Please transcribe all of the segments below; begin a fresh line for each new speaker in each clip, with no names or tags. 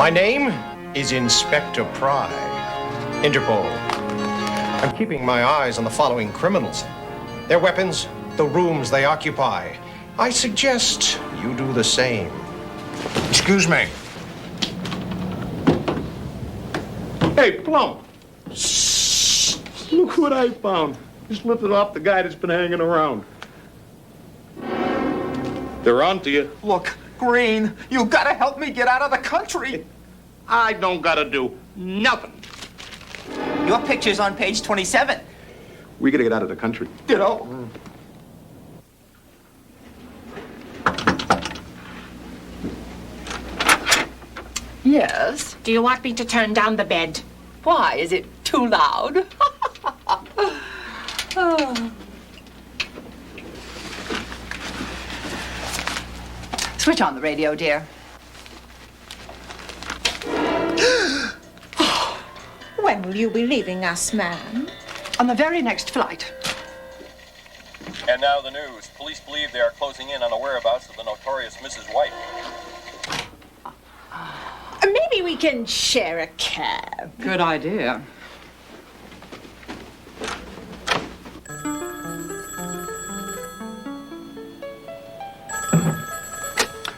My name is Inspector Pry, Interpol. I'm keeping my eyes on the following criminals. Their weapons, the rooms they occupy. I suggest you do the same.
Excuse me.
Hey, Plum. Look what I found. Just lifted off the guy that's been hanging around. They're on to you.
Look, Green, you gotta help me get out of the country.
I don't gotta do nothing.
Your picture's on page 27.
We gotta get out of the country.
Ditto.
Yes?
Do you want me to turn down the bed?
Why? Is it too loud? Oh. Switch on the radio, dear.
When will you be leaving us, ma'am?
On the very next flight.
And now the news. Police believe they are closing in on the whereabouts of the notorious Mrs. White.
Maybe we can share a cab.
Good idea.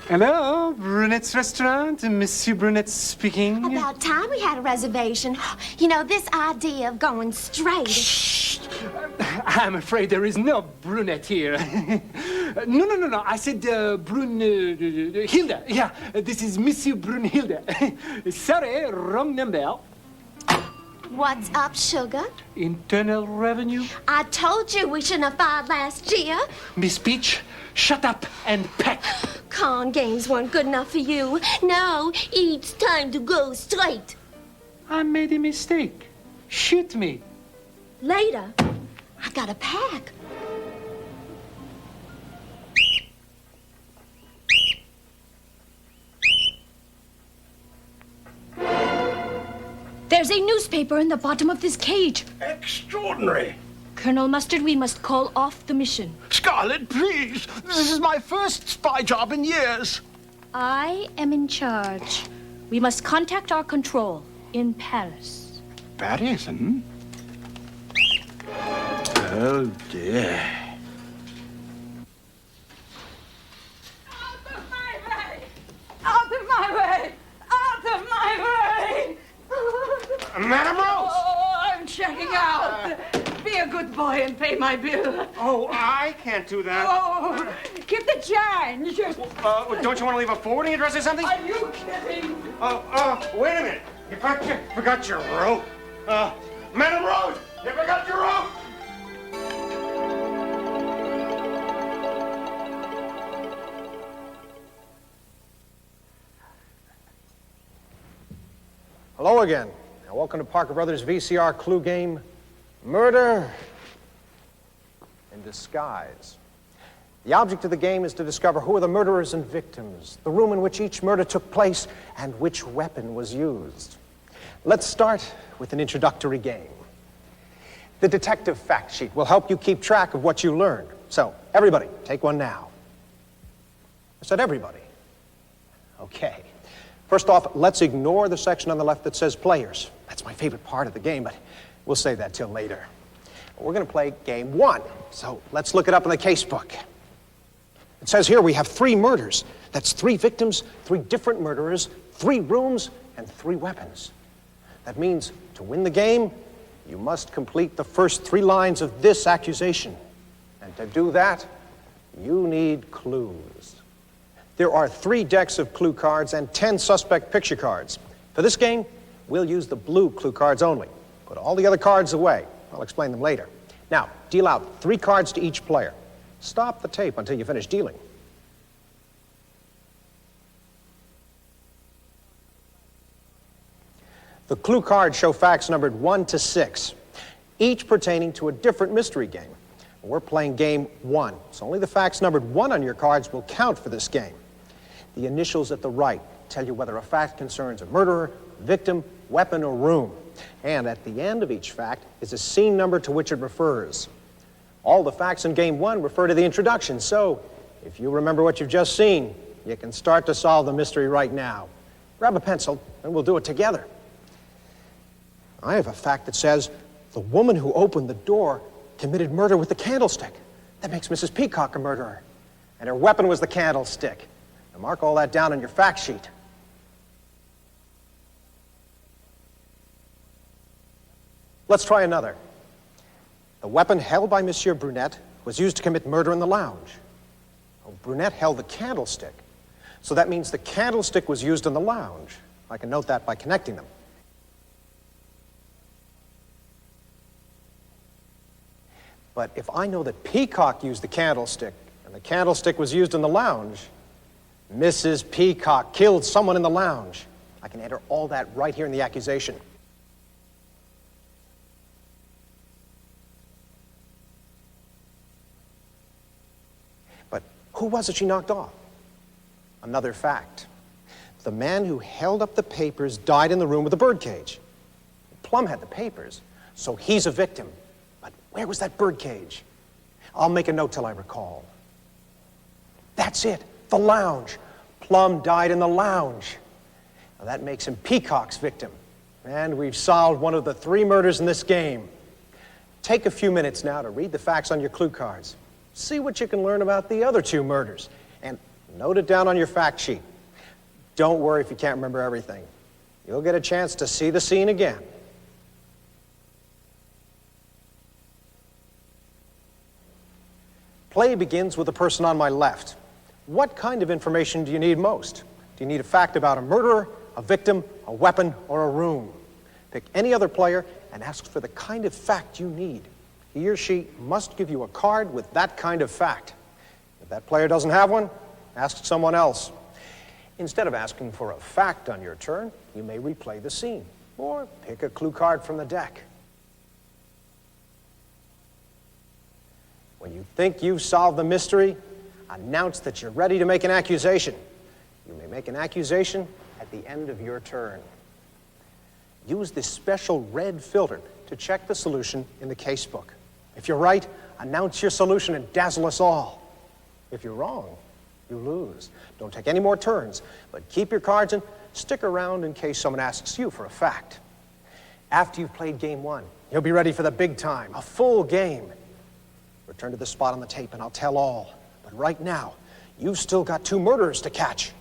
Hello, Brunette's restaurant. Monsieur Brunette speaking.
About time we had a reservation. You know, this idea of going straight...
Shh. I'm afraid there is no brunette here. No. I said Hilda. Yeah, this is Monsieur Brunhilde. Sorry, wrong number.
What's up, sugar?
Internal revenue.
I told you we shouldn't have filed last year.
Miss Peach, shut up and pack.
Con games weren't good enough for you. No, it's time to go straight.
I made a mistake. Shoot me.
Later, I gotta pack.
There's a newspaper in the bottom of this cage.
Extraordinary.
Colonel Mustard, we must call off the mission.
Scarlet, please. This is my first spy job in years.
I am in charge. We must contact our control in Paris.
Paris, hmm? Oh, dear.
Out of my way! Out of my way! Out of my way!
Madam Rose!
Oh, I'm checking out. Be a good boy and pay my bill.
Oh, I can't do that.
Oh, keep the change.
Don't you want to leave a forwarding address or something?
Are you kidding?
Wait a minute. You forgot your rope. Madam Rose, you forgot your rope.
Hello again, and welcome to Parker Brothers VCR clue game, Murder in Disguise. The object of the game is to discover who are the murderers and victims, the room in which each murder took place, and which weapon was used. Let's start with an introductory game. The detective fact sheet will help you keep track of what you learned. So, everybody, take one now. I said everybody. Okay. First off, let's ignore the section on the left that says players. That's my favorite part of the game, but we'll save that till later. We're going to play game one, so let's look it up in the case book. It says here we have 3 murders. That's 3 victims, 3 different murderers, 3 rooms, and 3 weapons. That means to win the game, you must complete the first 3 lines of this accusation. And to do that, you need clues. There are 3 decks of clue cards and 10 suspect picture cards. For this game, we'll use the blue clue cards only. Put all the other cards away. I'll explain them later. Now, deal out 3 cards to each player. Stop the tape until you finish dealing. The clue cards show facts numbered 1 to 6, each pertaining to a different mystery game. We're playing game 1, so only the facts numbered 1 on your cards will count for this game. The initials at the right tell you whether a fact concerns a murderer, victim, weapon, or room. And at the end of each fact is a scene number to which it refers. All the facts in game 1 refer to the introduction, so if you remember what you've just seen, you can start to solve the mystery right now. Grab a pencil, and we'll do it together. I have a fact that says the woman who opened the door committed murder with the candlestick. That makes Mrs. Peacock a murderer. And her weapon was the candlestick. Now mark all that down on your fact sheet. Let's try another. The weapon held by Monsieur Brunette was used to commit murder in the lounge. Well, Brunette held the candlestick, so that means the candlestick was used in the lounge. I can note that by connecting them. But if I know that Peacock used the candlestick and the candlestick was used in the lounge, Mrs. Peacock killed someone in the lounge. I can enter all that right here in the accusation. But who was it she knocked off? Another fact. The man who held up the papers died in the room with the birdcage. Plum had the papers, so he's a victim. But where was that birdcage? I'll make a note till I recall. That's it, the lounge. Plum died in the lounge. Now that makes him Peacock's victim. And we've solved one of the 3 murders in this game. Take a few minutes now to read the facts on your clue cards. See what you can learn about the other 2 murders. And note it down on your fact sheet. Don't worry if you can't remember everything. You'll get a chance to see the scene again. Play begins with the person on my left. What kind of information do you need most? Do you need a fact about a murderer, a victim, a weapon, or a room? Pick any other player and ask for the kind of fact you need. He or she must give you a card with that kind of fact. If that player doesn't have one, ask someone else. Instead of asking for a fact on your turn, you may replay the scene or pick a clue card from the deck. When you think you've solved the mystery, announce that you're ready to make an accusation. You may make an accusation at the end of your turn. Use this special red filter to check the solution in the casebook. If you're right, announce your solution and dazzle us all. If you're wrong, you lose. Don't take any more turns, but keep your cards and stick around in case someone asks you for a fact. After you've played game 1, you'll be ready for the big time, a full game. Return to the spot on the tape and I'll tell all. But right now, you've still got 2 murderers to catch.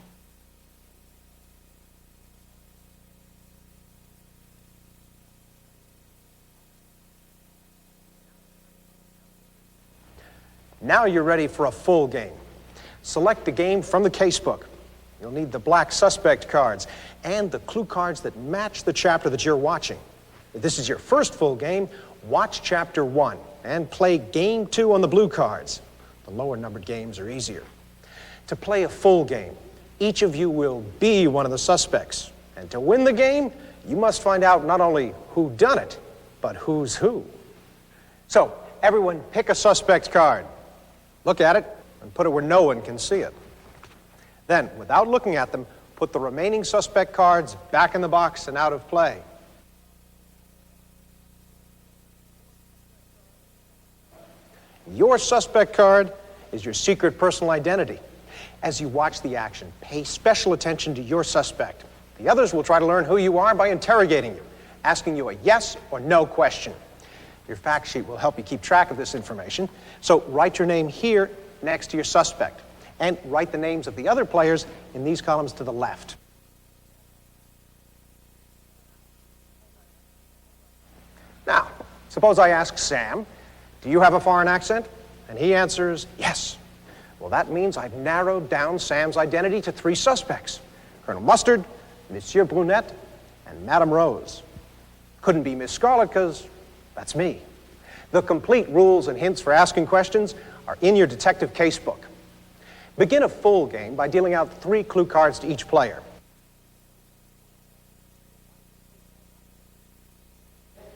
Now you're ready for a full game. Select the game from the casebook. You'll need the black suspect cards and the clue cards that match the chapter that you're watching. If this is your first full game, watch chapter 1 and play game 2 on the blue cards. The lower numbered games are easier. To play a full game, each of you will be one of the suspects. And to win the game, you must find out not only who done it, but who's who. So, everyone pick a suspect card. Look at it and put it where no one can see it. Then, without looking at them, put the remaining suspect cards back in the box and out of play. Your suspect card is your secret personal identity. As you watch the action, pay special attention to your suspect. The others will try to learn who you are by interrogating you, asking you a yes or no question. Your fact sheet will help you keep track of this information, so write your name here next to your suspect, and write the names of the other players in these columns to the left. Now, suppose I ask Sam, do you have a foreign accent? And he answers, yes. Well, that means I've narrowed down Sam's identity to 3 suspects: Colonel Mustard, Monsieur Brunette, and Madame Rose. Couldn't be Miss Scarlet because that's me. The complete rules and hints for asking questions are in your detective casebook. Begin a full game by dealing out 3 clue cards to each player.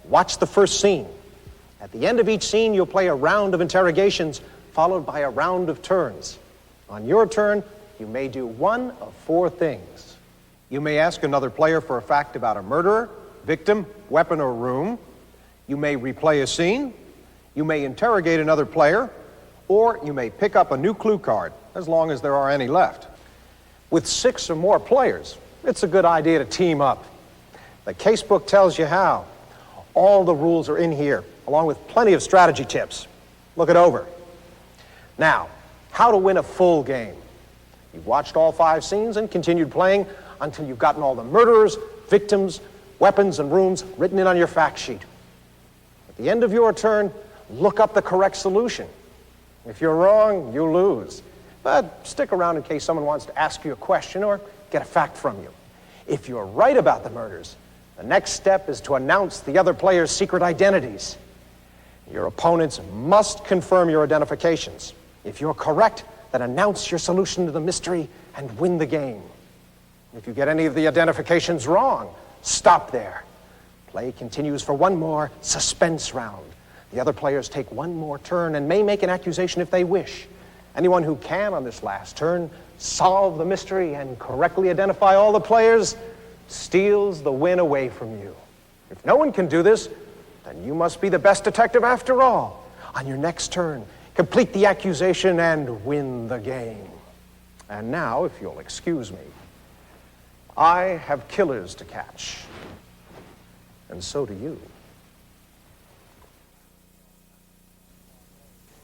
Watch the first scene. At the end of each scene, you'll play a round of interrogations followed by a round of turns. On your turn, you may do one of 4 things. You may ask another player for a fact about a murderer, victim, weapon, or room. You may replay a scene. You may interrogate another player, or you may pick up a new clue card, as long as there are any left. With 6 or more players, it's a good idea to team up. The casebook tells you how. All the rules are in here, along with plenty of strategy tips. Look it over. Now, how to win a full game. You've watched all 5 scenes and continued playing until you've gotten all the murderers, victims, weapons, and rooms written in on your fact sheet. At the end of your turn, look up the correct solution. If you're wrong, you lose. But stick around in case someone wants to ask you a question or get a fact from you. If you're right about the murders, the next step is to announce the other players' secret identities. Your opponents must confirm your identifications. If you're correct, then announce your solution to the mystery and win the game. If you get any of the identifications wrong, stop there. Play continues for one more suspense round. The other players take one more turn and may make an accusation if they wish. Anyone who can on this last turn solve the mystery and correctly identify all the players steals the win away from you. If no one can do this, then you must be the best detective after all. On your next turn, complete the accusation and win the game. And now, if you'll excuse me, I have killers to catch. And so do you.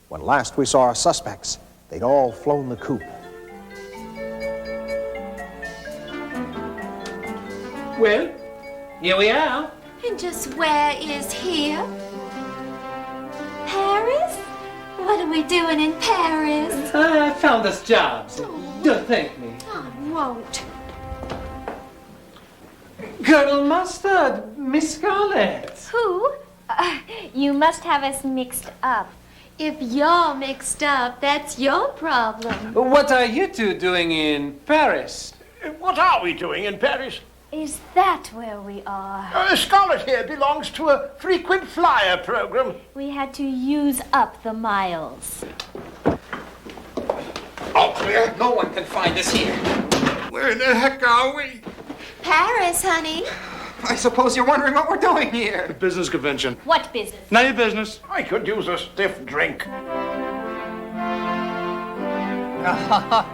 When last we saw our suspects, they'd all flown the coop.
Well, here we are.
And just where is here? Paris? What are we doing in Paris?
I found us jobs. Don't thank me.
I won't.
Colonel Mustard, Miss Scarlett.
Who? You must have us mixed up. If you're mixed up, that's your problem.
What are you two doing in Paris?
What are we doing in Paris?
Is that where we are?
Scarlett here belongs to a frequent flyer program.
We had to use up the miles.
All clear.
No one can find us here.
Where in the heck are we?
Paris, honey.
I suppose you're wondering what we're doing here.
Business convention.
What business?
None of your business. I could use a stiff drink.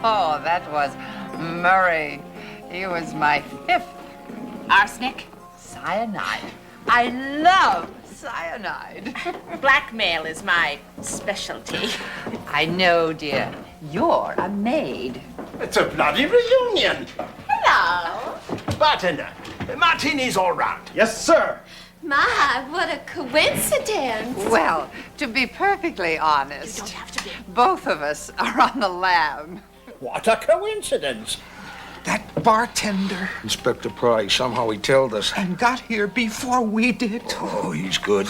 Oh, that was Murray. He was my 5th. Arsenic? Cyanide. I love cyanide. Blackmail is my specialty. I know, dear. You're a maid.
It's a bloody reunion.
Hello.
Bartender, martinis all round.
Yes, sir.
My, what a coincidence.
Well, to be perfectly honest, both of us are on the lam.
What a coincidence.
That bartender.
Inspector Price, somehow he told us.
And got here before we did.
Oh, he's good.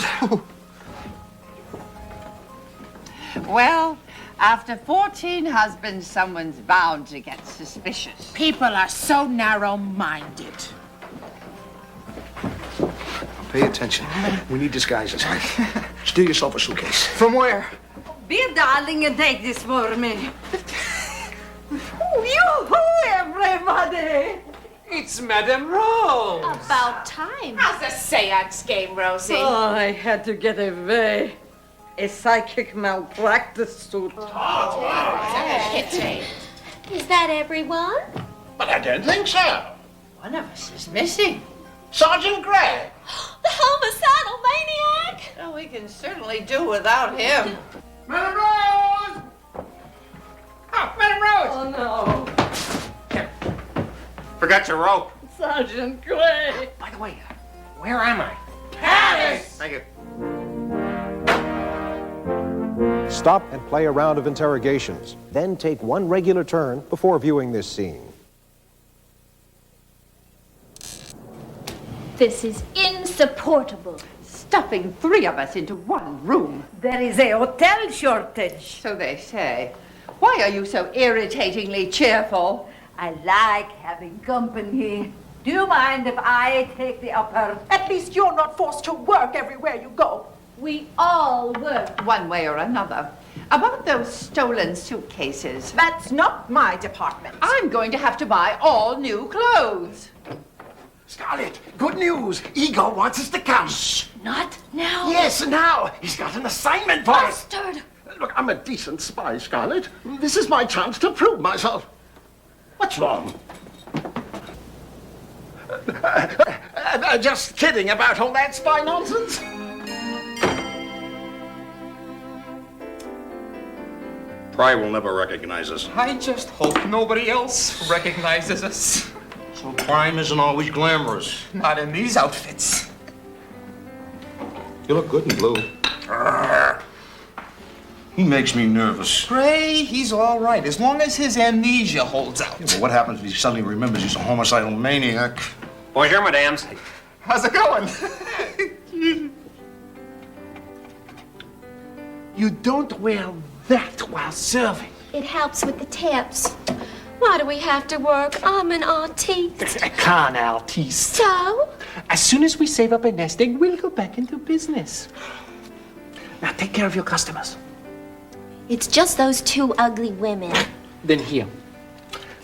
Well, after 14 husbands, someone's bound to get suspicious.
People are so narrow-minded.
Pay attention. We need disguises. Steal yourself a suitcase.
From where?
Be a darling and take this for me.
Yoo-hoo, everybody!
It's Madame Rose.
About time.
How's the seance game, Rosie?
Oh, I had to get away. A psychic malpractice suit.
Is that everyone?
But I don't think so.
One of us is missing.
Sergeant Gray.
The homicidal maniac?
Well, we can certainly do without him.
Madame Rose! Oh, Madame Rose!
Oh, no.
Forgot your rope.
Sergeant Gray.
By the way, where am I?
Paris!
Thank you.
Stop and play a round of interrogations. Then take one regular turn before viewing this scene.
This is insupportable.
Stuffing 3 of us into one room.
There is a hotel shortage.
So they say. Why are you so irritatingly cheerful?
I like having company. Do you mind if I take the upper?
At least you're not forced to work everywhere you go.
We all work.
One way or another. About those stolen suitcases.
That's not my department.
I'm going to have to buy all new clothes.
Scarlett, good news. Igor wants us to come.
Shh, not now.
Yes, now. He's got an assignment for us.
Bastard.
Look, I'm a decent spy, Scarlett. This is my chance to prove myself. What's wrong? Just kidding about all that spy nonsense. Pry will never recognize us.
I just hope nobody else recognizes us.
So crime isn't always glamorous.
Not in these outfits.
You look good in blue. He makes me nervous.
Pray, he's all right, as long as his amnesia holds out.
Yeah, but what happens if he suddenly remembers he's a homicidal maniac?
Bonjour, madams.
How's it going?
You don't wear that while serving.
It helps with the tips. Why do we have to work? I'm an artiste.
A con artiste.
So?
As soon as we save up a nest egg, we'll go back into business. Now take care of your customers.
It's just those two ugly women.
Then here,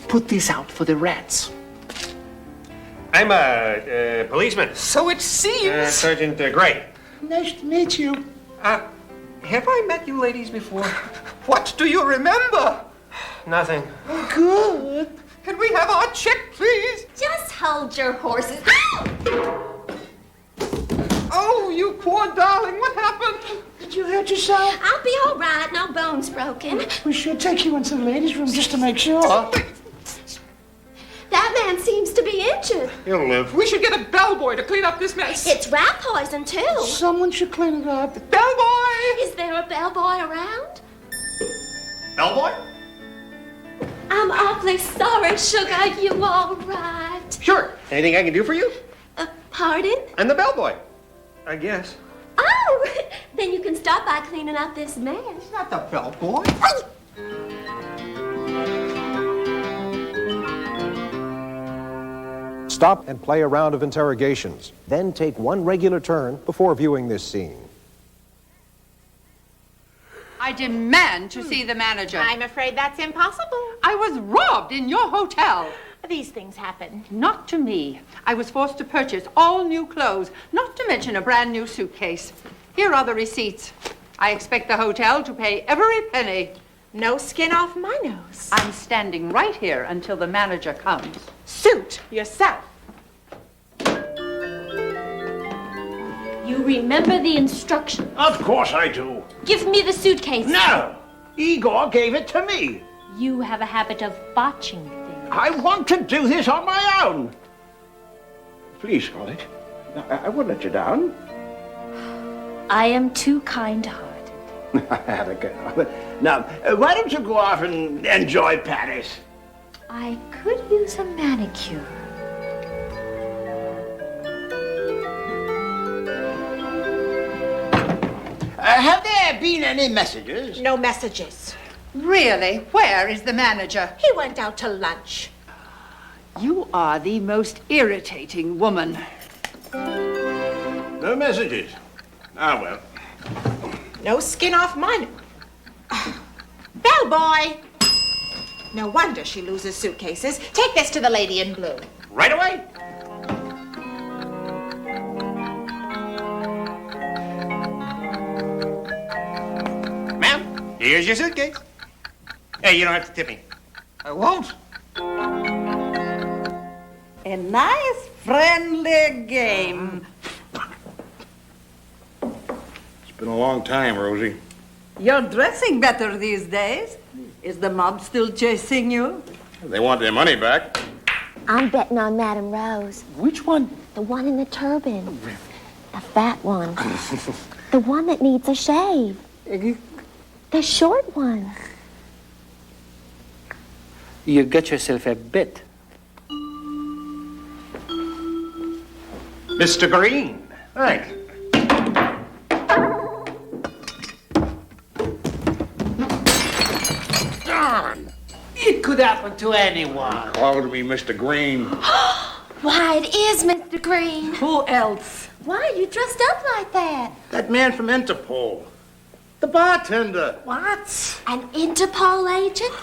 put this out for the rats.
I'm a policeman.
So it seems.
Sergeant Gray.
Nice to meet you.
Have I met you ladies before? What do you remember?
Nothing.
Good.
Can we have our check, please?
Just hold your horses.
Oh, you poor darling, what happened?
Did you hurt yourself?
I'll be all right. No bones broken.
We should take you into the ladies' room just to make sure.
That man seems to be injured.
He'll live.
We should get a bellboy to clean up this mess.
It's rat poison, too.
Someone should clean it up.
Bellboy!
Is there a bellboy around?
Bellboy?
I'm awfully sorry, sugar. You all right?
Sure. Anything I can do for you?
Pardon?
I'm the bellboy. I guess.
Oh, then you can start by cleaning up this mess.
It's not the bellboy.
Stop and play a round of interrogations. Then take one regular turn before viewing this scene.
I demand to see the manager.
I'm afraid that's impossible.
I was robbed in your hotel.
These things happen.
Not to me. I was forced to purchase all new clothes, not to mention a brand new suitcase. Here are the receipts. I expect the hotel to pay every penny.
No skin off my nose.
I'm standing right here until the manager comes.
Suit yourself.
You remember the instructions.
Of course I do.
Give me the suitcase.
No! Igor gave it to me.
You have a habit of botching things.
I want to do this on my own. Please, Scarlett. I won't let you down.
I am too kind-hearted.
Have a go. Now, why don't you go off and enjoy Paris?
I could use a manicure.
Have there been any messages?
No messages.
Really? Where is the manager?
He went out to lunch.
You are the most irritating woman.
No messages. Ah, well.
No skin off my nose. Bellboy! No wonder she loses suitcases. Take this to the lady in blue.
Right away. Ma'am, here's your suitcase. Hey, you don't have to tip me.
I won't.
A nice, friendly game.
It's been a long time, Rosie.
You're dressing better these days. Is the mob still chasing you?
They want their money back.
I'm betting on Madame Rose.
Which one?
The one in the turban. The fat one. The one that needs a shave. The short one.
You got yourself a bet.
Mr. Green.
Thanks.
Darn! It could happen to anyone.
Called me Mr. Green.
Why, it is Mr. Green.
Who else?
Why are you dressed up like that?
That man from Interpol. The bartender.
What?
An Interpol agent?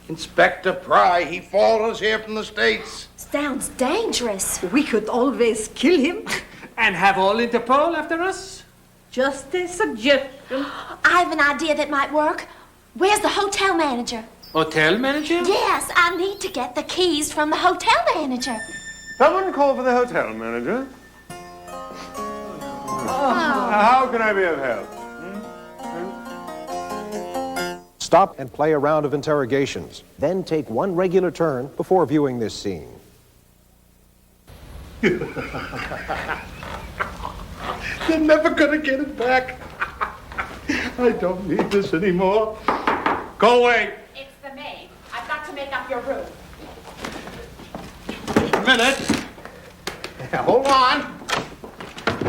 Inspector Pry. He followed us here from the States.
Sounds dangerous.
We could always kill him.
And have all Interpol after us?
Just a suggestion.
I have an idea that might work. Where's the hotel manager?
Hotel manager?
Yes, I need to get the keys from the hotel manager.
Someone call for the hotel manager. How can I be of help?
Stop and play a round of interrogations. Then take one regular turn before viewing this scene.
You're never gonna get it back. I don't need this anymore.
Go away.
It's the maid. I've got to make up your room.
Just a minute. Hold on.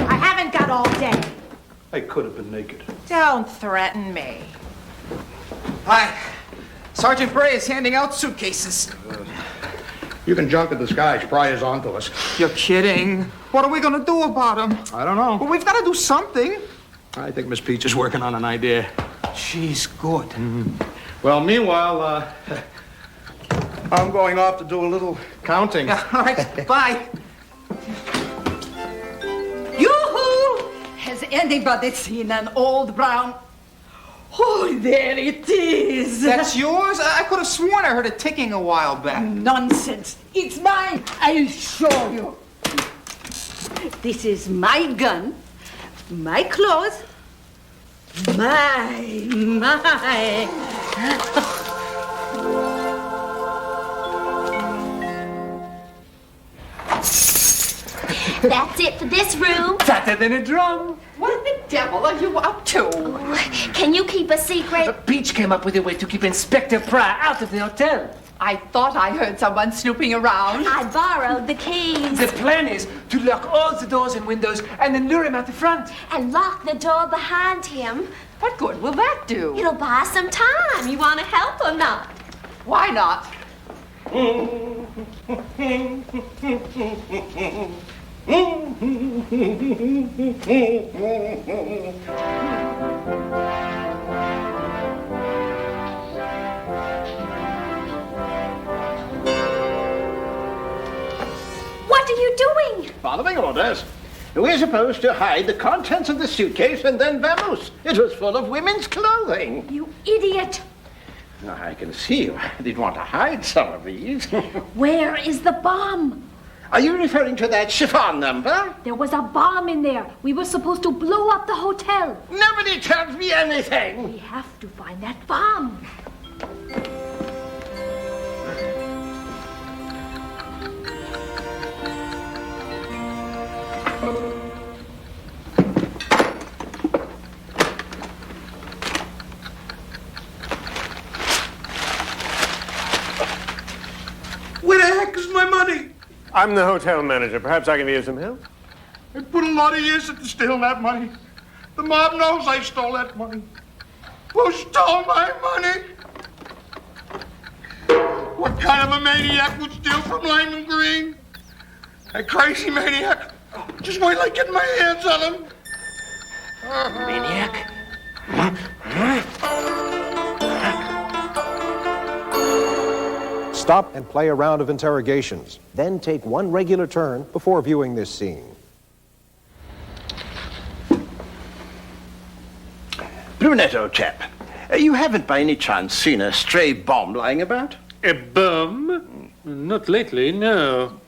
I haven't got all day.
I could have been naked.
Don't threaten me.
Hi. Sergeant Bray is handing out suitcases.
You can junk in the sky. Pryers onto us.
You're kidding. What are we going to do about them?
I don't know.
Well, we've got to do something.
I think Miss Peach is working on an idea.
She's good.
Well, meanwhile, I'm going off to do a little counting.
Yeah, all right, bye.
Yoo-hoo! Has anybody seen an old brown... Oh, there it is.
That's yours? I could have sworn I heard it ticking a while back.
Nonsense. It's mine. I'll show you. This is my gun, my clothes, my.
That's it for this room.
Fatter than a drum.
What the devil are you up to?
Can you keep a secret?
Peach came up with a way to keep Inspector Pryor out of the hotel.
I thought I heard someone snooping around.
I borrowed the keys.
The plan is to lock all the doors and windows and then lure him out the front.
And lock the door behind him.
What good will that do?
It'll buy some time. You want to help or not?
Why not?
What are you doing?
Following orders. We're supposed to hide the contents of the suitcase and then vamoose. It was full of women's clothing.
You idiot.
Now, I can see you did want to hide some of these.
Where is the bomb?
Are you referring to that chiffon number?
There was a bomb in there. We were supposed to blow up the hotel.
Nobody tells me anything.
We have to find that bomb.
Where the heck is my money?
I'm the hotel manager. Perhaps I can be of some help.
I put a lot of years into stealing that money. The mob knows I stole that money. Who stole my money? What kind of a maniac would steal from Lyman Green? A crazy maniac. Just wait till I get my hands on him.
Maniac?
Stop and play a round of interrogations. Then take one regular turn before viewing this scene.
Brunetto chap, you haven't by any chance seen a stray bomb lying about?
A bomb? Not lately, no.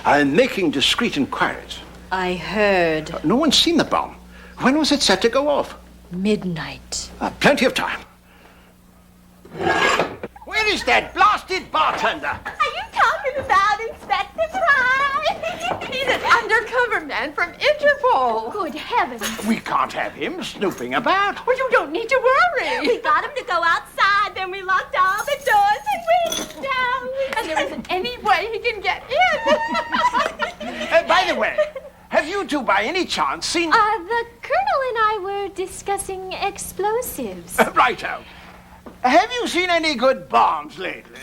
I'm making discreet inquiries.
I heard
No one's seen the bomb. When was it set to go off?
midnight.
Plenty of time. Where is that blasted bartender?
Are you talking about Inspector Pryor? He's an undercover man from Interpol.
Good heavens.
We can't have him snooping about.
Well, you don't need to worry.
We got him to go outside, then we locked all the doors and went down.
And there isn't any way he can get in.
By the way, have you two by any chance seen...
The Colonel and I were discussing explosives.
Righto. Have you seen any good bombs lately?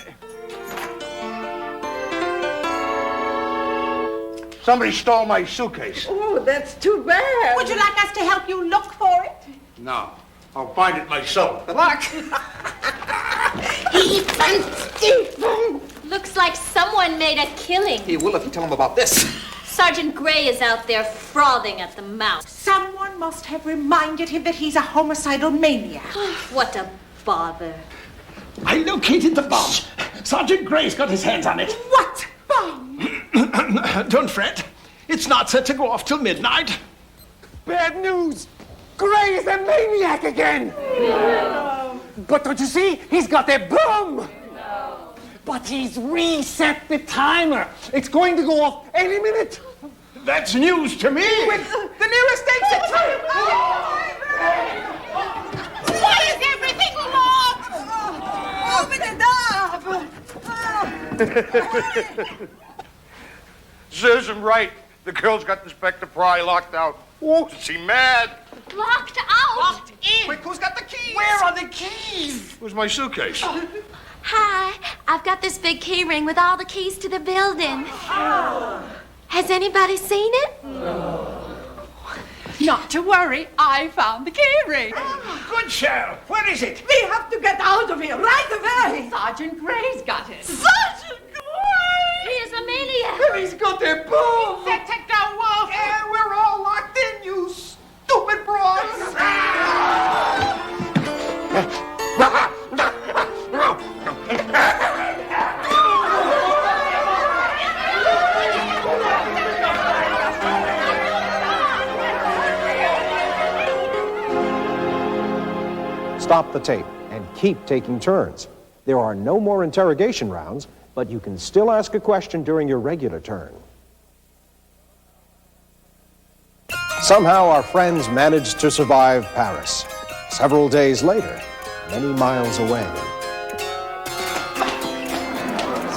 Somebody stole my suitcase.
Oh, that's too bad.
Would you like us to help you look for it?
No, I'll find it myself.
Good luck.
Stephen!
Looks like someone made a killing.
He will if you tell him about this.
Sergeant Gray is out there frothing at the mouth.
Someone must have reminded him that he's a homicidal maniac.
What a bother.
I located the bomb. Sergeant Gray's got his hands on it.
What?
Don't fret. It's not set to go off till midnight.
Bad news! Gray is a maniac again! No. But don't you see? He's got a bomb! No. But he's reset the timer. It's going to go off any minute.
That's news to me.
The nearest exit time.
Why is everything locked?
Open it up! Susan, right. The girl's got Inspector Pry locked out. Oh, is she mad?
Locked out?
Locked in.
Quick, who's got the keys?
Where are the keys? Where's my suitcase?
Hi, I've got this big key ring with all the keys to the building. Has anybody seen it?
Not to worry, I found the key ring.
Good sheriff. Where is it?
We have to get out of here right away.
Sergeant Gray's got it.
Sergeant
He is a maniac.
He's got their bomb.
Set to go off.
Yeah, we're all locked in, you stupid broads.
Stop the tape and keep taking turns. There are no more interrogation rounds, but you can still ask a question during your regular turn. Somehow our friends managed to survive Paris. Several days later, many miles away.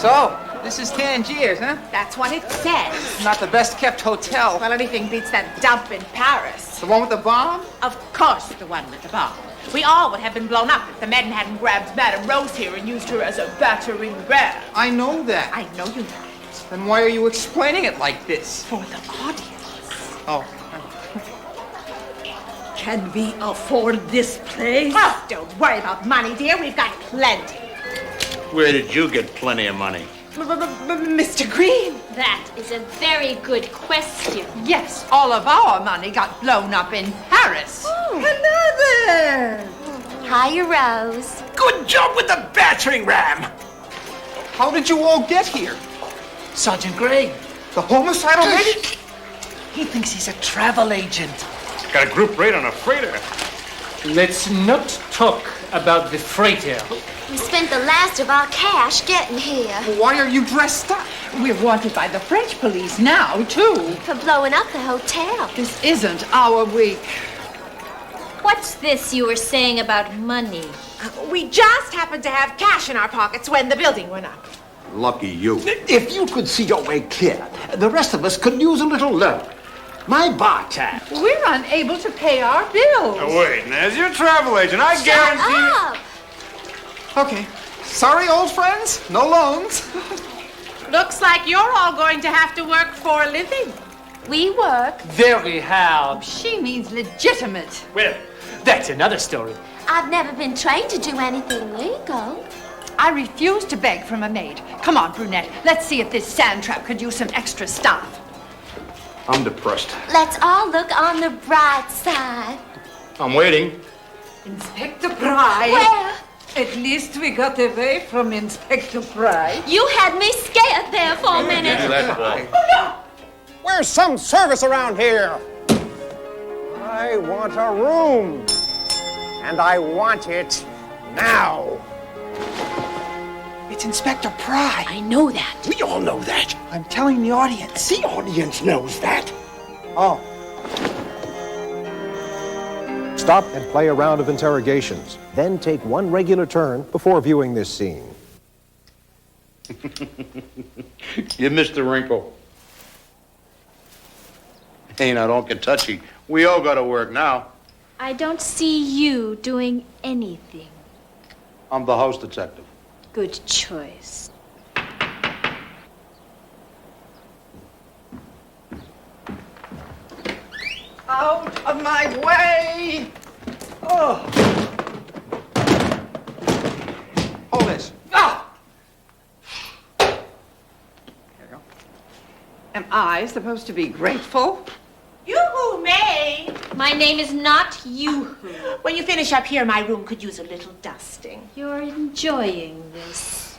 So, this is Tangiers, huh?
That's what it says.
Not the best kept hotel.
Well, anything beats that dump in Paris.
The one with the bomb?
Of course, the one with the bomb. We all would have been blown up if the men hadn't grabbed Madame Rose here and used her as a battering ram.
I know that.
I know you know it.
Then why are you explaining it like this?
For the audience.
Oh.
Can we afford this place?
Oh, don't worry about money, dear. We've got plenty.
Where did you get plenty of money?
Mr. Green.
That is a very good question.
Yes, all of our money got blown up in Paris.
Hello there.
Hi, Rose.
Good job with the battering ram.
How did you all get here?
Sergeant Gray,
The homicidal lady?
he thinks he's a travel agent.
Got a group rate on a freighter.
Let's not talk about the freighter.
We spent the last of our cash getting here.
Why are you dressed up?
We're wanted by the French police now, too.
For blowing up the hotel.
This isn't our week.
What's this you were saying about money?
We just happened to have cash in our pockets when the building went up.
Lucky you.
If you could see your way clear, the rest of us could use a little loan. My bar tab.
We're unable to pay our bills.
Now wait, now, as your travel agent, I
Shut
guarantee
up!
Okay. Sorry, old friends. No loans.
Looks like you're all going to have to work for a living.
We work.
Very hard.
She means legitimate.
Well, that's another story.
I've never been trained to do anything legal.
I refuse to beg from a maid. Come on, Brunette. Let's see if this sand trap could use some extra stuff.
I'm depressed.
Let's all look on the bright side.
I'm waiting.
Inspector Pry.
Where?
At least we got away from Inspector Pry.
You had me scared there for a minute.
Where's some service around here? I want a room. And I want it now.
It's Inspector Pry.
I know that.
We all know that.
I'm telling the audience.
The audience knows that.
Oh. Stop and play a round of interrogations. Then take one regular turn before viewing this scene.
You missed the wrinkle. Hey, now don't get touchy. We all gotta work now.
I don't see you doing anything.
I'm the house detective.
Good choice.
Out of my way! Oh. Hold this. Ah! There you go. Am I supposed to be grateful?
Yoo-hoo, May!
My name is not Yoo-hoo.
When you finish up here, my room could use a little dusting.
You're enjoying this.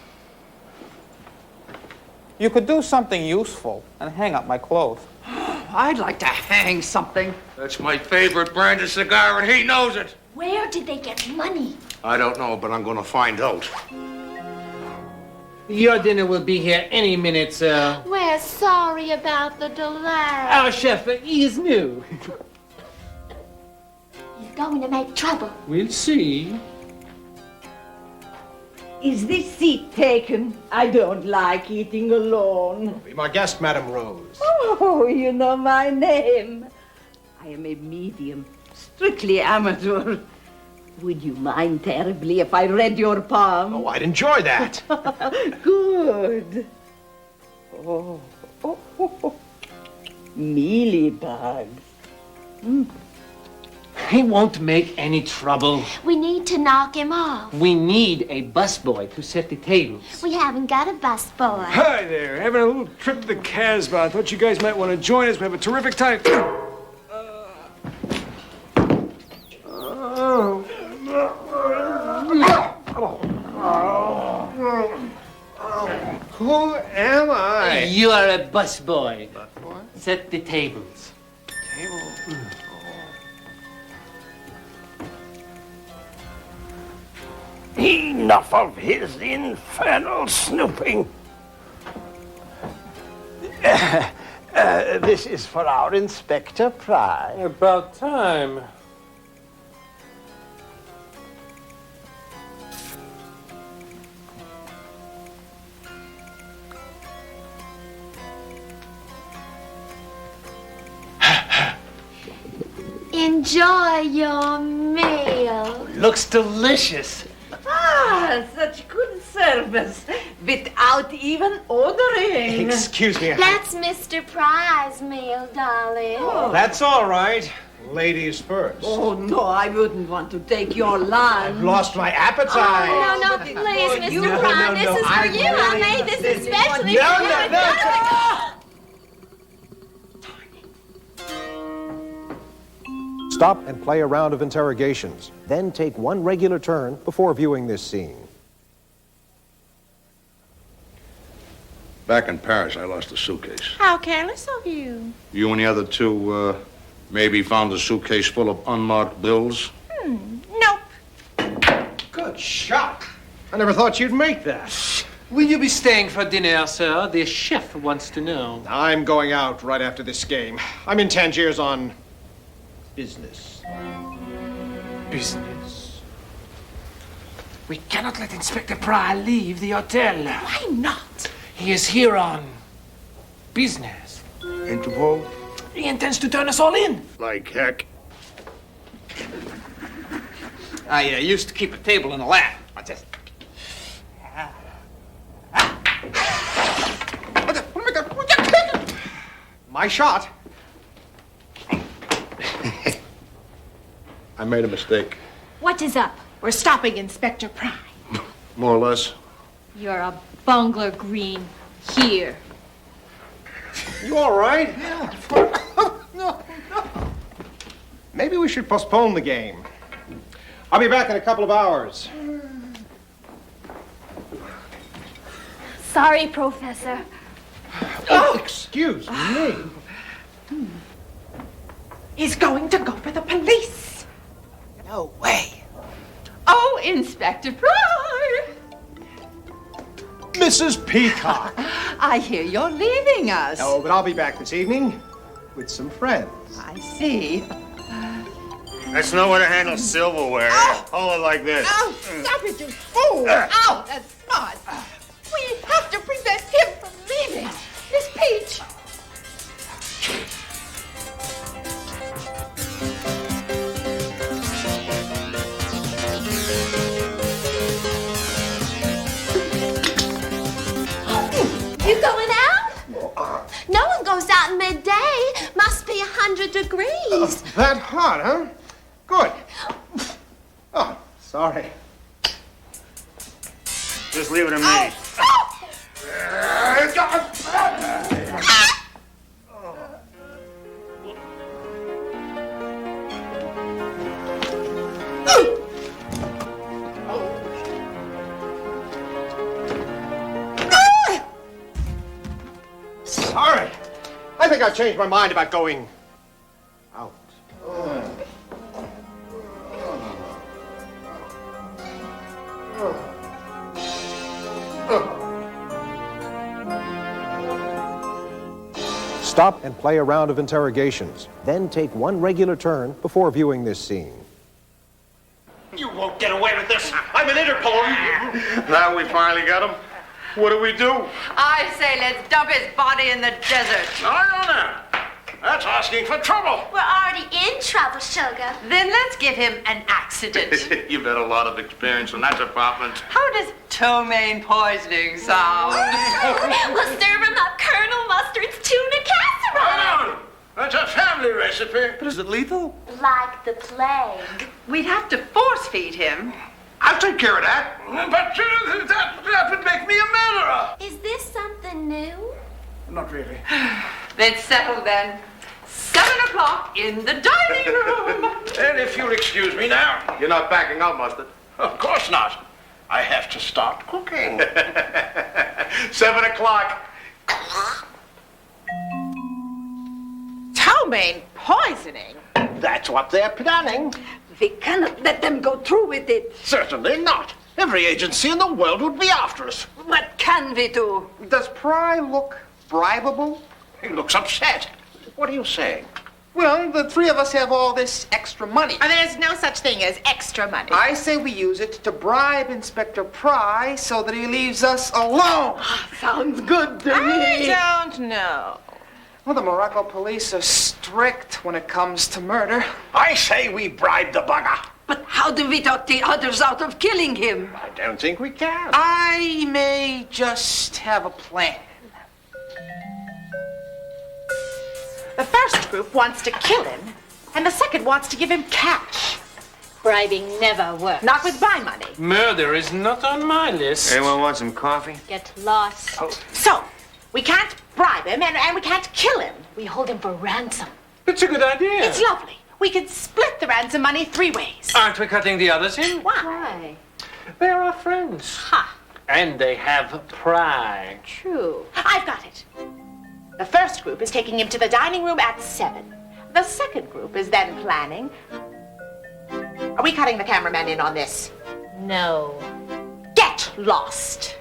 You could do something useful and hang up my clothes.
I'd like to hang something.
That's my favorite brand of cigar, and he knows it.
Where did they get money?
I don't know, but I'm gonna find out.
Your dinner will be here any minute, sir.
We're sorry about the delay.
Our chef is new.
He's going to make trouble.
We'll see.
Is this seat taken? I don't like eating alone.
Be my guest, Madame Rose.
Oh, you know my name. I am a medium, strictly amateur. Would you mind terribly if I read your palm?
Oh, I'd enjoy that.
Good. Oh, mealybugs.
He won't make any trouble.
We need to knock him off.
We need a busboy to set the tables.
We haven't got a busboy.
Hi there. Having a little trip to the Casbah. I thought you guys might want to join us. We have a terrific time.
Who am I?
You are a busboy. Set the tables.
Enough of his infernal snooping. This is for our Inspector Pry.
About time.
Enjoy your meal.
Looks delicious.
Ah, such good service without even ordering.
Excuse me.
That's Mr. Pry's meal, darling.
That's all right. Ladies first.
Oh, no, I wouldn't want to take your lunch.
I've lost my appetite.
Oh, no, please, Mr. Pry, this is for you. I made this especially for you.
Stop and play a round of interrogations. Then take one regular turn before viewing this scene.
Back in Paris, I lost a suitcase.
How careless of you.
You and the other two, maybe found a suitcase full of unmarked bills?
Nope.
Good shot. I never thought you'd make that.
Will you be staying for dinner, sir? The chef wants to know.
I'm going out right after this game. I'm in Tangiers on business.
Business. We cannot let Inspector Pry leave the hotel.
Why not?
He is here on business.
Interpol?
He intends to turn us all in.
Like heck.
I used to keep a table in the lab. What's this?
My shot.
I made a mistake.
What is up?
We're stopping Inspector Pry.
More or less.
You're a bungler, Green. Here.
You all right?
No.
Maybe we should postpone the game. I'll be back in a couple of hours.
Sorry, Professor.
Oh, excuse me.
He's going to go for the police.
No way.
Oh, Inspector Pry!
Mrs. Peacock.
I hear you're leaving us.
Oh, but I'll be back this evening with some friends.
I see.
That's no way to handle silverware. Hold it like this.
Oh, stop it, you fool! Ow, that's not. We have to prevent him from leaving. Miss Peach.
You going out? No one goes out in midday. Must be 100 degrees.
That hot, huh? Good. Oh, sorry.
Just leave it to me.
Sorry. I think I've changed my mind about going out. Stop and play a round of interrogations. Then take one regular turn before viewing this scene.
You won't get away with this. I'm an Interpol. Now we finally got him. What do we do?
I say let's dump his body in the desert.
I don't know. That's asking for trouble.
We're already in trouble, Sugar.
Then let's give him an accident.
You've had a lot of experience in that department.
How does ptomaine poisoning sound?
We'll serve him up Colonel Mustard's tuna casserole.
No, that's a family recipe. But is it lethal?
Like the plague.
We'd have to force feed him.
I'll take care of that. But that would make me a murderer.
Is this something new?
Not really.
Let's settle then. 7 o'clock in the dining room.
And if you'll excuse me now. You're not backing out, Mustard? Of course not. I have to start cooking. 7 o'clock.
Ptomaine poisoning?
That's what they're planning.
We cannot let them go through with it.
Certainly not. Every agency in the world would be after us.
What can we do?
Does Pry look bribable?
He looks upset. What are you saying?
Well, the three of us have all this extra money.
There's no such thing as extra money.
I say we use it to bribe Inspector Pry so that he leaves us alone.
Sounds good to
I
me.
don't know.
Well, the Morocco police are strict when it comes to murder.
I say we bribe the bugger.
But how do we talk the others out of killing him?
I don't think we can.
I may just have a plan.
The first group wants to kill him, and the second wants to give him cash.
Bribing never works.
Not with my money.
Murder is not on my list.
Anyone want some coffee?
Get lost.
So, we can't bribe him, and we can't kill him.
We hold him for ransom.
It's a good idea.
It's lovely. We can split the ransom money 3 ways.
Aren't we cutting the others in?
Why?
They're our friends.
Ha!
And they have pride.
True. I've got it. The first group is taking him to the dining room at 7. The second group is then planning. Are we cutting the cameraman in on this?
No.
Get lost.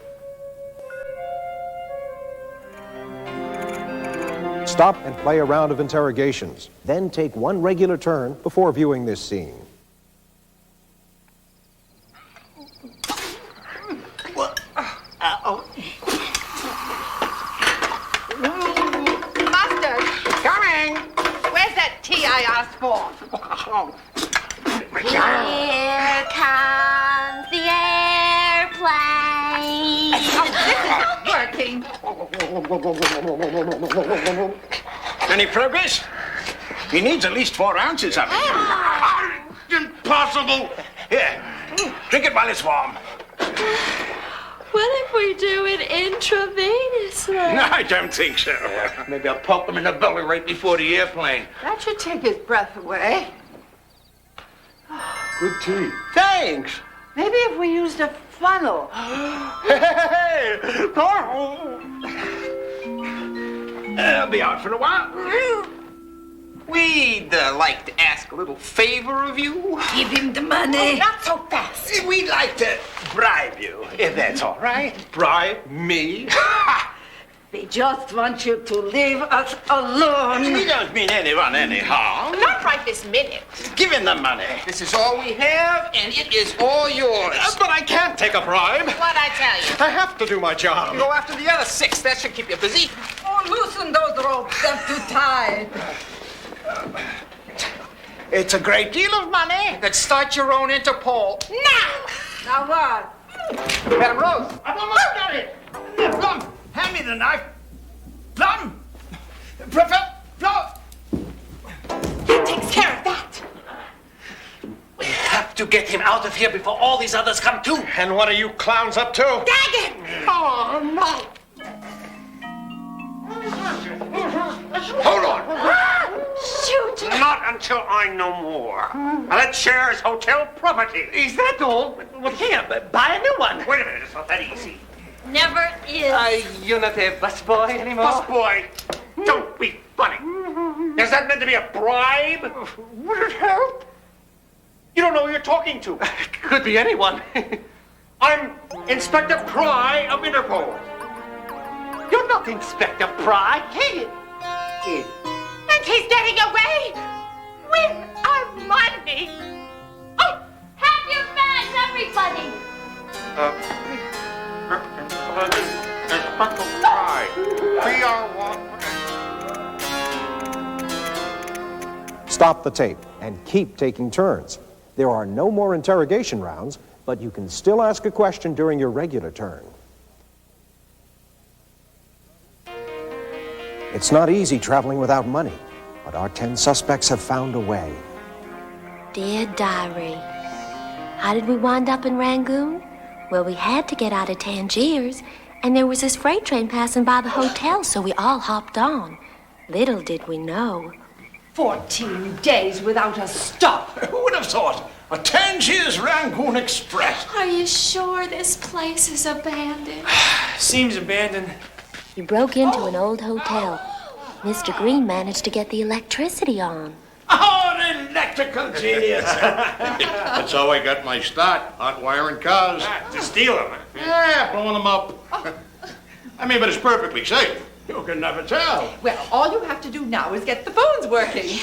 Stop and play a round of interrogations. Then take one regular turn before viewing this scene.
Mustard!
Coming!
Where's that tea I asked for?
Here comes the airplane.
This is not working.
Any progress? He needs at least 4 ounces of it.
Impossible!
Here, drink it while it's warm.
What if we do it intravenously?
No, I don't think so.
Maybe I'll poke him in the belly right before the airplane.
That should take his breath away.
Good tea.
Thanks.
Maybe if we used a funnel.
Hey!
I'll be out for a while.
We'd like to ask a little favor of you.
Give him the money.
Not so fast.
We'd like to bribe you, if that's all right.
Bribe me?
We just want you to leave us alone.
We don't mean anyone any harm.
Not right this minute.
Give him the money.
This is all we have, and it is all yours.
But I can't take a bribe.
What'd I tell you?
I have to do my job.
Go after the other 6. That should keep you busy.
Oh, loosen those ropes. They're too tight.
It's a great deal of money.
You could start your own Interpol.
Now what?
Madam Rose.
I've almost got it. Plum, hand me the knife. Plum! Plum!
He takes care of that.
We have to get him out of here before all these others come too. And what are you clowns up to?
Gag him!
Oh, no. Hold on.
Shoot!
Not until I know more. That chair is hotel property. Is that all? Well, here, buy a new one. Wait a minute, it's not that easy.
Never is.
You're not a busboy anymore?
Busboy, don't be funny. Is that meant to be a bribe?
Would it help?
You don't know who you're talking to.
Could be anyone.
I'm Inspector Pry of Interpol.
You're not Inspector Pry.
And he's getting away with our money.
Oh, have your bags, everybody.
Inspector Pry. PR1.
Stop the tape and keep taking turns. There are no more interrogation rounds, but you can still ask a question during your regular turn. It's not easy traveling without money, but our 10 suspects have found a way.
Dear Diary, how did we wind up in Rangoon? Well, we had to get out of Tangiers, and there was this freight train passing by the hotel, so we all hopped on. Little did we know.
14 days without a stop.
Who would have thought? A Tangiers Rangoon Express.
Are you sure this place is abandoned?
Seems abandoned.
We broke into an old hotel. Mr. Green managed to get the electricity on.
Oh, an electrical genius. That's how I got my start, hot wiring cars.
To steal them.
Yeah, blowing them up. I mean, but it's perfectly safe. You can never tell.
Well, all you have to do now is get the phones working.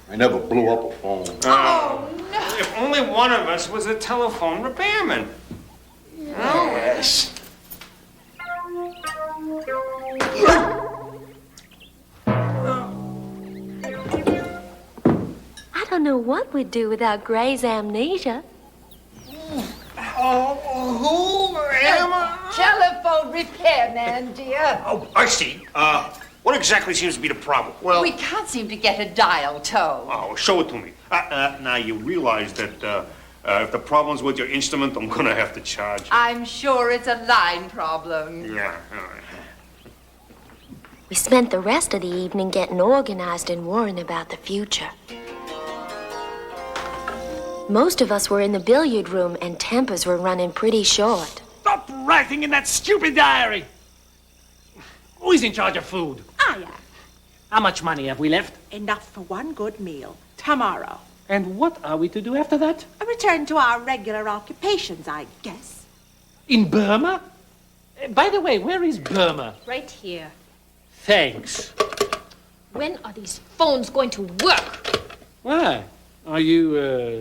I never blew up a phone.
Oh, no.
If only one of us was a telephone repairman.
Yes.
I don't know what we'd do without Gray's amnesia.
Who am I?
Telephone repairman, dear.
Oh, I see. What exactly seems to be the problem?
Well,
We can't seem to get a dial tone.
Oh, show it to me. Now, you realize that if the problem's with your instrument, I'm going to have to charge you.
I'm sure it's a line problem.
Yeah, all right.
We spent the rest of the evening getting organized and worrying about the future. Most of us were in the billiard room, and tempers were running pretty short.
Stop writing in that stupid diary! Who's in charge of food?
I am.
How much money have we left?
Enough for one good meal. Tomorrow.
And what are we to do after that?
A return to our regular occupations, I guess.
In Burma? By the way, where is Burma?
Right here.
Thanks.
When are these phones going to work?
Why? Are you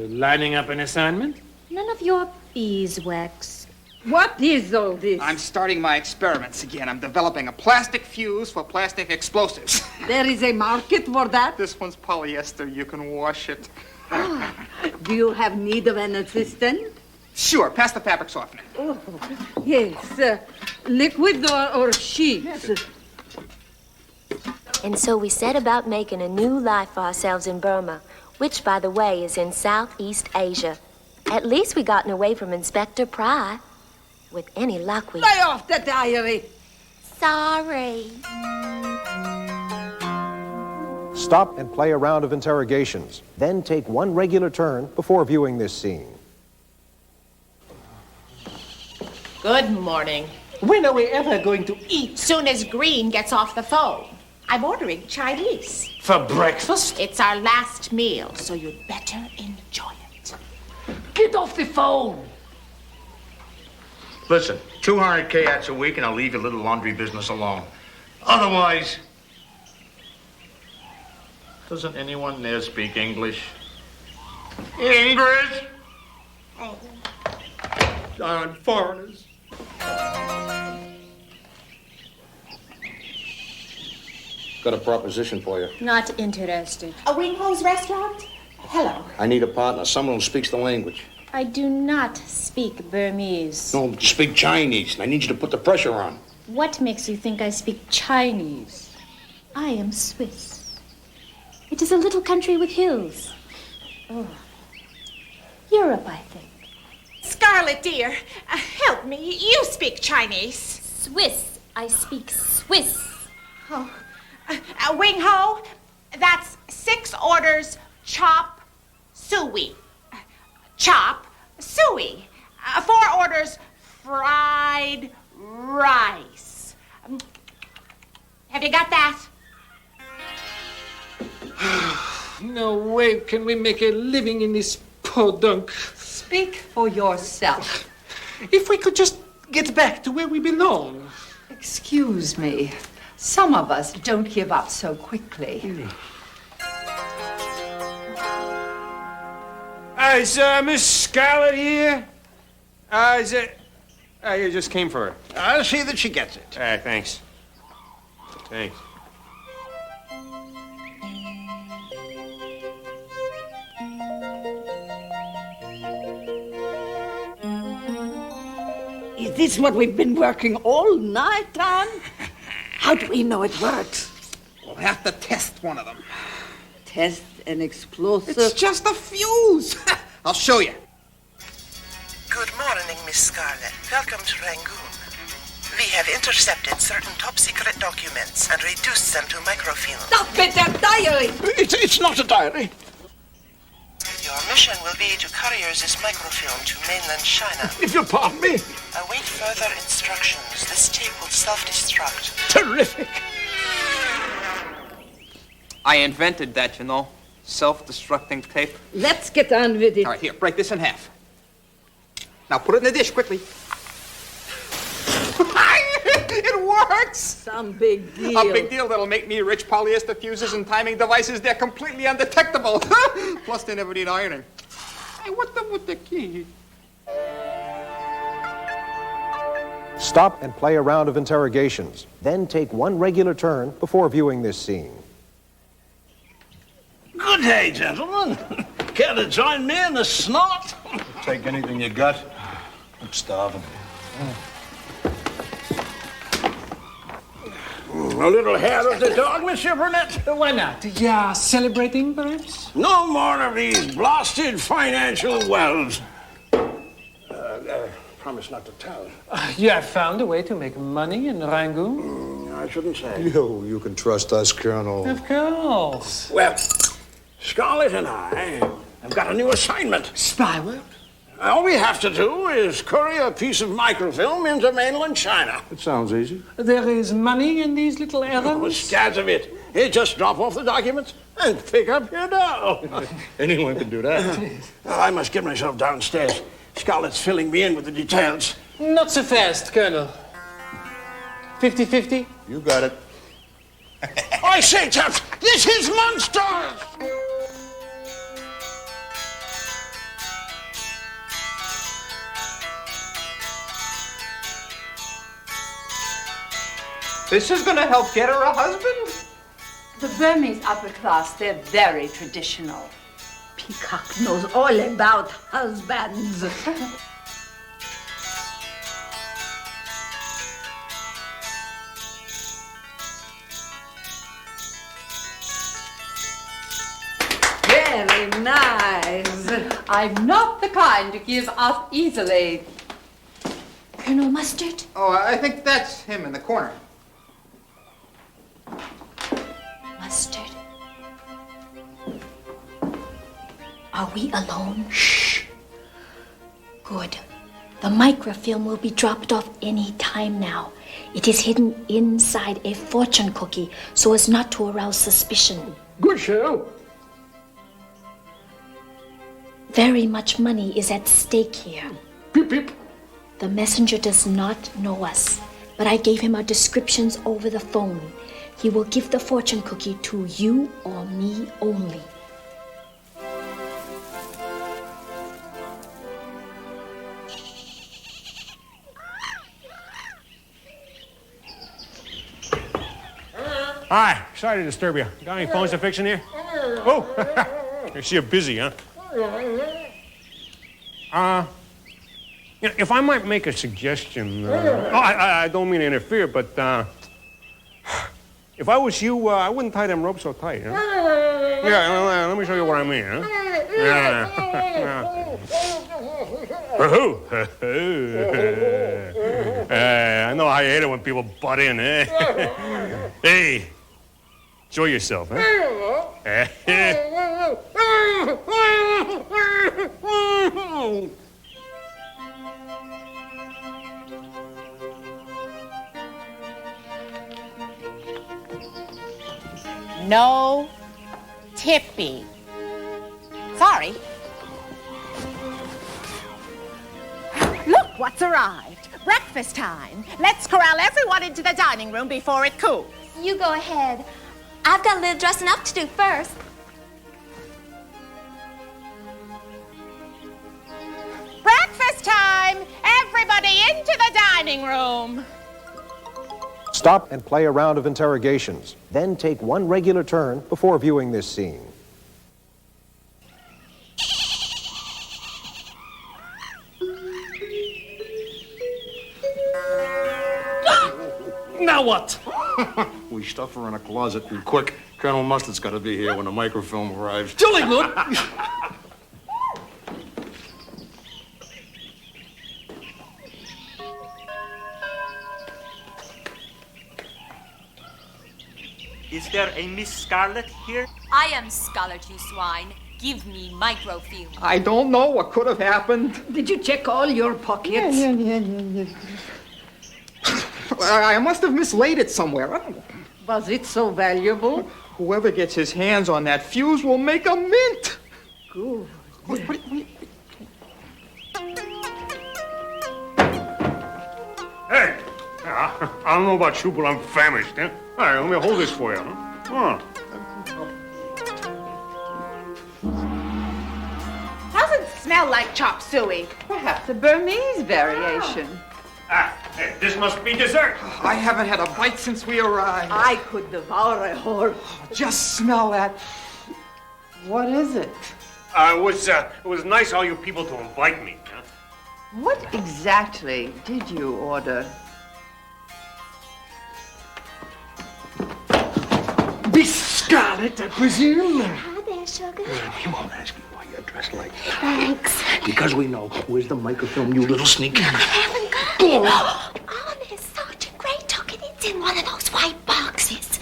lining up an assignment?
None of your beeswax.
What is all this?
I'm starting my experiments again. I'm developing a plastic fuse for plastic explosives.
There is a market for that?
This one's polyester. You can wash it.
Do you have need of an assistant?
Sure, pass the fabric softener.
Oh, yes. Liquid or sheets?
And so we set about making a new life for ourselves in Burma, which, by the way, is in Southeast Asia. At least we gotten away from Inspector Pry. With any luck, we...
Lay off the diary.
Sorry.
Stop and play a round of interrogations. Then take one regular turn before viewing this scene.
Good morning.
When are we ever going to eat?
Soon as Green gets off the phone. I'm ordering Chinese.
For breakfast?
It's our last meal, so you'd better enjoy it.
Get off the phone!
listen, 200 K-ats a week and I'll leave your little laundry business alone. Otherwise... Doesn't anyone there speak English? English? Oh. Darn foreigners. Got a proposition for you.
Not interested.
A Wing Ho's restaurant? Hello.
I need a partner, someone who speaks the language.
I do not speak Burmese.
No, speak Chinese, and I need you to put the pressure on.
What makes you think I speak Chinese? I am Swiss. It is a little country with hills. Oh. Europe, I think.
Scarlet, dear, help me. You speak Chinese.
Swiss. I speak Swiss.
Oh. Wing Ho, that's 6 orders chop suey. Chop suey. 4 orders fried rice. Have you got that?
No way can we make a living in this podunk.
Speak for yourself.
If we could just get back to where we belong.
Excuse me. Some of us don't give up so quickly.
Is Miss Scarlett here? Is it? I just came for her.
I'll see that she gets it.
All right, thanks. Thanks.
Is this what we've been working all night on? How do we know it works?
We'll have to test one of them.
Test an explosive?
It's just a fuse. I'll show you.
Good morning, Miss Scarlett. Welcome to Rangoon. We have intercepted certain top-secret documents and reduced them to microfilm.
Stop it, a diary!
It's not a diary.
Your mission will be to courier this microfilm to mainland China.
If you'll pardon me.
Await further instructions. This tape will self-destruct.
Terrific.
I invented that, you know. Self-destructing tape.
Let's get on with it.
All right, here, break this in half. Now put it in the dish, quickly. It works!
Some big deal.
A big deal that'll make me rich. Polyester fuses and timing devices, they're completely undetectable. Plus, they never need ironing. Hey, what the with the key?
Stop and play a round of interrogations. Then take one regular turn before viewing this scene.
Good day, gentlemen. Care to join me in the snort?
Take anything you got. I'm starving.
A little hair of the dog, Monsieur Burnett?
Why not? Yeah, celebrating, perhaps?
No more of these blasted financial wells. Promise not to tell.
You have found a way to make money in Rangoon?
I shouldn't say.
You can trust us, Colonel.
Of course.
Well, Scarlett and I have got a new assignment.
Spy work?
All we have to do is courier a piece of microfilm into mainland China.
It sounds easy.
There is money in these little
Oh,
errands?
scads of it. You just drop off the documents and pick up your dough.
Anyone can do that.
Oh, I must get myself downstairs. Scarlett's filling me in with the details.
Not so fast, Colonel. 50-50?
You got it.
I say, chaps, this is monsters!
This is gonna help get her a husband?
The Burmese upper class, they're very traditional. Peacock knows all about husbands. Very nice. I'm not the kind to give up easily.
Colonel Mustard?
Oh, I think that's him in the corner.
Mustard? Are we alone? Shh. Good. The microfilm will be dropped off any time now. It is hidden inside a fortune cookie so as not to arouse suspicion.
Good show.
Very much money is at stake here.
Beep, beep.
The messenger does not know us, but I gave him our descriptions over the phone. He will give the fortune cookie to you or me only.
Hi, sorry to disturb you. Got any phones to fix in here? Oh, I see you're busy, huh? If I might make a suggestion. I don't mean to interfere, but if I was you, I wouldn't tie them ropes so tight, huh? Yeah, let me show you what I mean, huh? I know how you hate it when people butt in, eh? Hey, enjoy yourself, huh?
No tippy. Sorry. Look what's arrived. Breakfast time. Let's corral everyone into the dining room before it cools.
You go ahead. I've got a little dressing up to do first.
Breakfast time! Everybody into the dining room.
Stop and play a round of interrogations. Then take one regular turn before viewing this scene.
Now what?
We stuff her in a closet and quick. Colonel Mustard's got to be here when the microfilm arrives.
Jolly good.
Is there a Miss Scarlet here?
I am Scarlet, you swine. Give me microfilm.
I don't know what could have happened.
Did you check all your pockets?
Yeah. I must have mislaid it somewhere. I don't know.
Was it so valuable?
Whoever gets his hands on that fuse will make a mint.
Good.
Hey, I don't know about you, but I'm famished. Eh? All right, let me hold this for you. Huh?
Doesn't smell like chop suey.
Perhaps a Burmese variation.
Hey, this must be dessert.
I haven't had a bite since we arrived.
I could devour a whole.
Just smell that. What is it?
It was nice all you people to invite me. Huh?
What exactly did you order?
Miss Scarlet, I presume.
Hi there, sugar.
We won't ask you why you're dressed like that.
Thanks.
Because we know. Where's the microfilm, you little sneak?
I haven't got it. Oh, Miss Sergeant Gray took it. It's in one of those white boxes.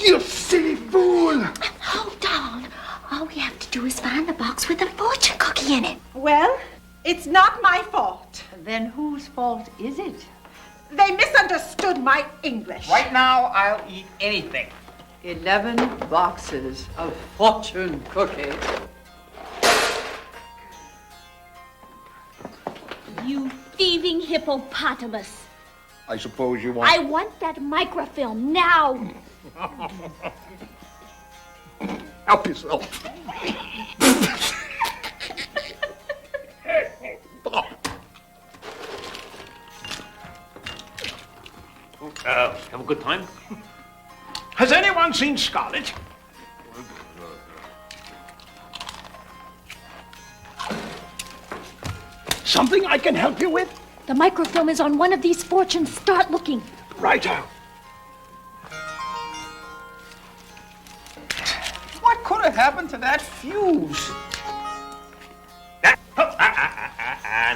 You silly fool!
Hold on. All we have to do is find the box with the fortune cookie in it.
Well, it's not my fault.
Then whose fault is it?
They misunderstood my English.
Right now, I'll eat anything.
11 boxes of fortune cookie.
You thieving hippopotamus.
I suppose you want...
I want that microfilm now.
Help yourself.
Have a good time?
Has anyone seen Scarlet? Something I can help you with?
The microfilm is on one of these fortunes. Start looking.
Righto.
What could have happened to that fuse?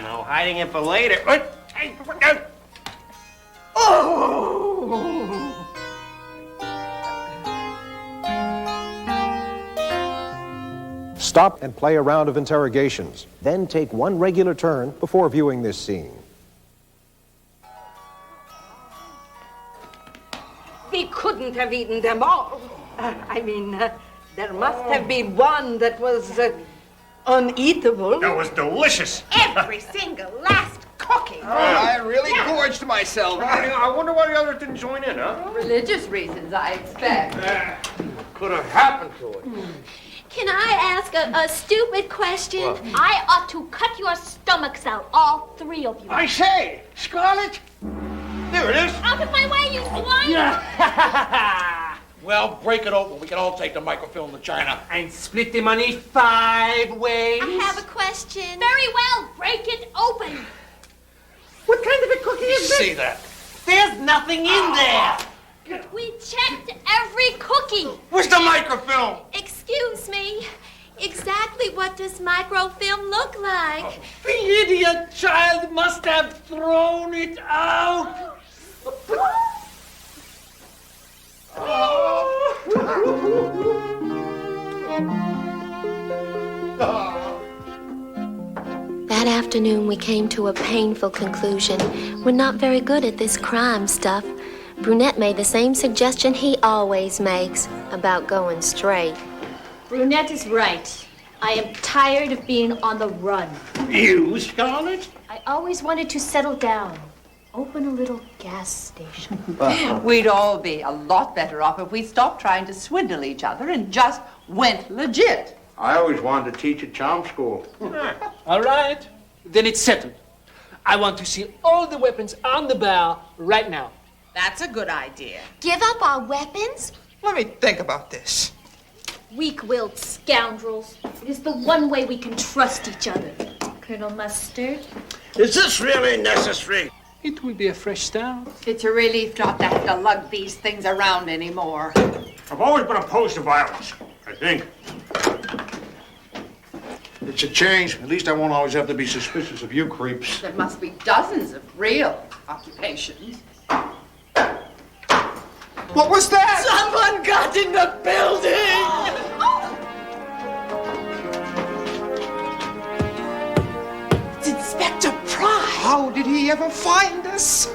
No hiding it for later.
Oh!
Stop and play a round of interrogations. Then take one regular turn before viewing this scene.
We couldn't have eaten them all. There must have been one that was uneatable.
That was delicious.
Every single last cookie.
I really gorged myself.
I wonder why the others didn't join in, huh?
Religious reasons, I expect.
Could have happened to it.
Can I ask a stupid question?
What?
I ought to cut your stomachs out, all three of you.
I say, Scarlet. There it is.
Out of my way, you swine!
Well, break it open. We can all take the microfilm to China.
And split the money 5 ways.
I have a question.
Very well, break it open.
What kind of a cookie is this?
See that?
There's nothing in there.
We checked every cookie.
Where's the microfilm?
Excuse me. Exactly what does microfilm look like?
The idiot child must have thrown it out.
That afternoon, we came to a painful conclusion. We're not very good at this crime stuff. Brunette made the same suggestion he always makes. about going straight.
Brunette is right. I am tired of being on the run.
You, Scarlett?
I always wanted to settle down. Open a little gas station.
We'd all be a lot better off if we stopped trying to swindle each other and just went legit.
I always wanted to teach at charm school.
All right, then it's settled. I want to see all the weapons on the bar right now.
That's a good idea.
Give up our weapons?
Let me think about this.
Weak-willed scoundrels. It is the one way we can trust each other. Colonel Mustard?
Is this really necessary?
It will be a fresh start.
It's a relief not to have to lug these things around anymore.
I've always been opposed to violence, I think.
It's a change. At least I won't always have to be suspicious of you creeps.
There must be dozens of real occupations.
What was that?
Someone got in the building!
It's Inspector Price. How did he ever find us?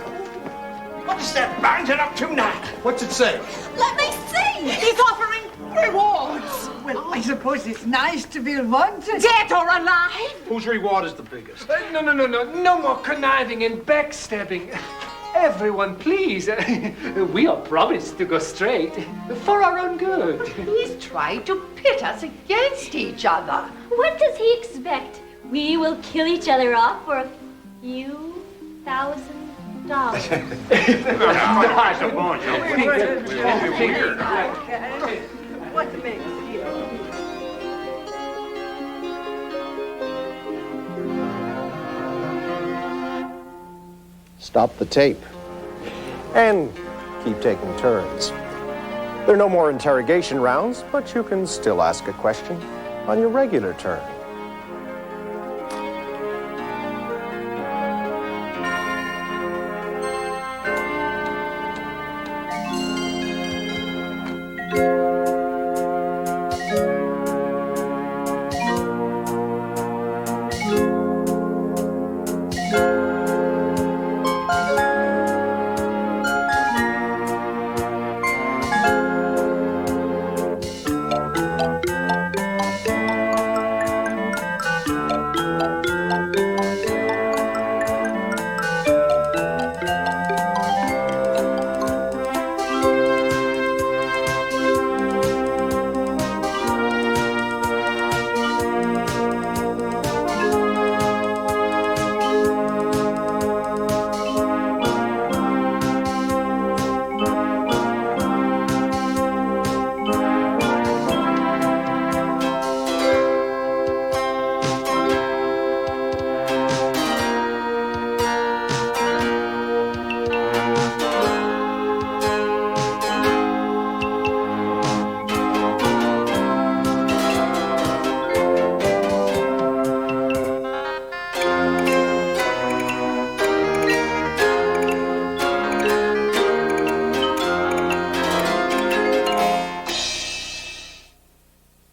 What is that bandit up to now?
What's it say?
Let me see! He's offering rewards!
Well, I suppose it's nice to be wanted.
Dead or alive?
Whose reward is the biggest?
No more conniving and backstabbing. Everyone, please. We are promised to go straight for our own good.
He's trying to pit us against each other.
What does he expect? We will kill each other off for a few $1,000.
I suppose.
What makes you?
Stop the tape. And keep taking turns. There are no more interrogation rounds, but you can still ask a question on your regular turn.